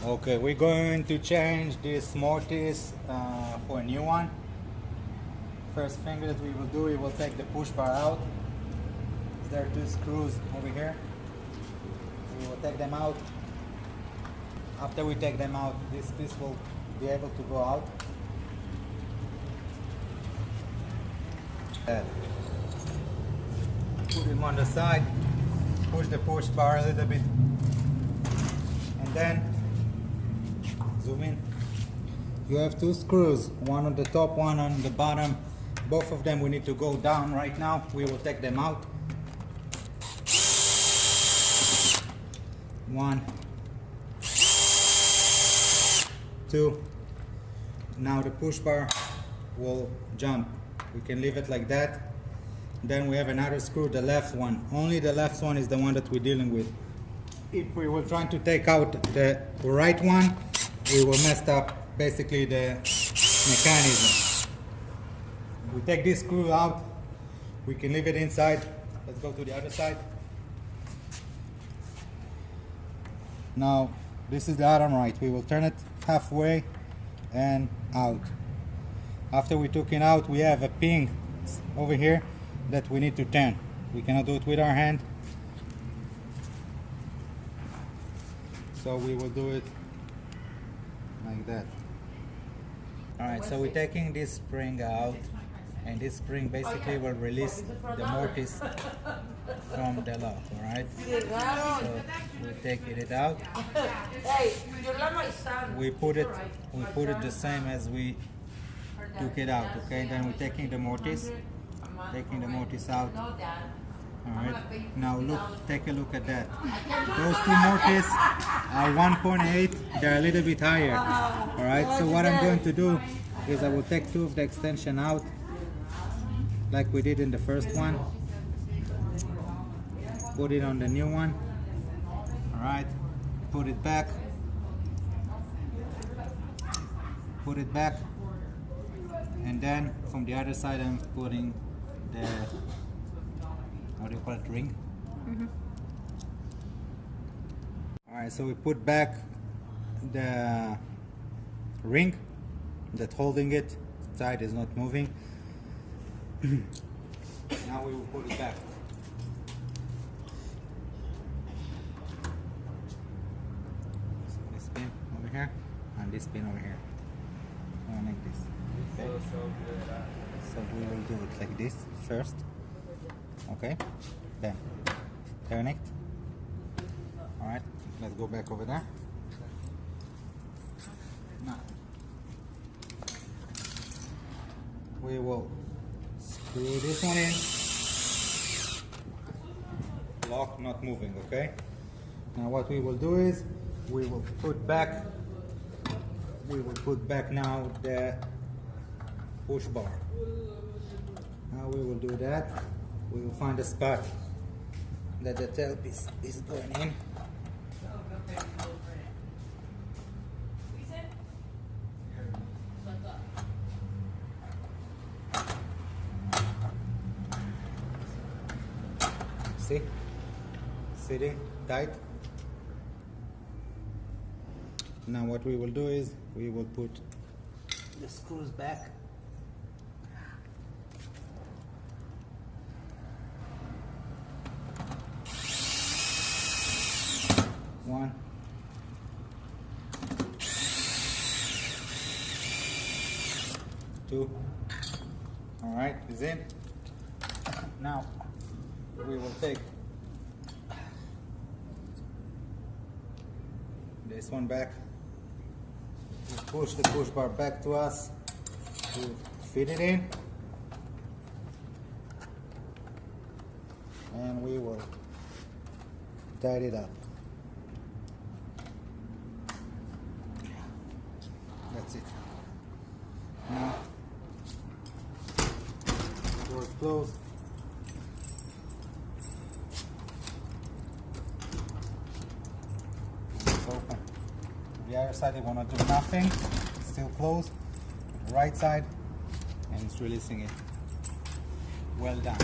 Okay, we're going to change this mortise for a new one. First thing that we will do, we will take the push bar out. There are two screws over here. We will take them out. After we take them out, this piece will be able to go out. Put it on the side, push the push bar a little bit, and then zoom in. You have two screws, one on the top, one on the bottom. Both of them we need to go down right now. We will take them out. One, two. Now the push bar will jump. We can leave it like that. Then we have another screw, the left one. Only the left one is the one that we're dealing with. If we were trying to take out the right one, we will mess up basically the mechanism. We take this screw out, we can leave it inside. Let's go to the other side. Now, this is the other right. We will turn it halfway and out. After we took it out, we have a pin over here that we need to turn. We cannot do it with our hand, so we will do it like that. Alright, so we're taking this spring out, and this spring basically will release the mortise from the lock. Alright, so we take it out. We put it the same as we took it out. Okay, then we're taking the mortise out. Alright, now look, take a look at that. Those two mortise are 1.8, they're a little bit higher. Alright, so what I'm going to do is I will take two of the extension out, like we did in the first one. Put it on the new one. Alright, put it back. Put it back. And then from the other side I'm putting the, what do you call it, ring? Mm-hmm. Alright, so we put back the ring that's holding it. The side is not moving. Now we will put it back. So this pin over here and this pin over here. Like this. Okay. So we will do it like this first. Okay. Then turn it. Alright, let's go back over there. Now we will screw this one in. Lock not moving, okay? Now what we will do is we will put back now the push bar. Now we will do that. We will find a spot that the tailpiece is going in. See? Sitting tight. Now what we will do is we will put the screws back. One. Two. Alright, is in. Now we will take this one back. We push the push bar back to us. We fit it in. And we will tighten it up. That's it. Now, the door is closed. It's open. The other side, it will not do nothing. It's still closed. The right side, and it's releasing it. Well done.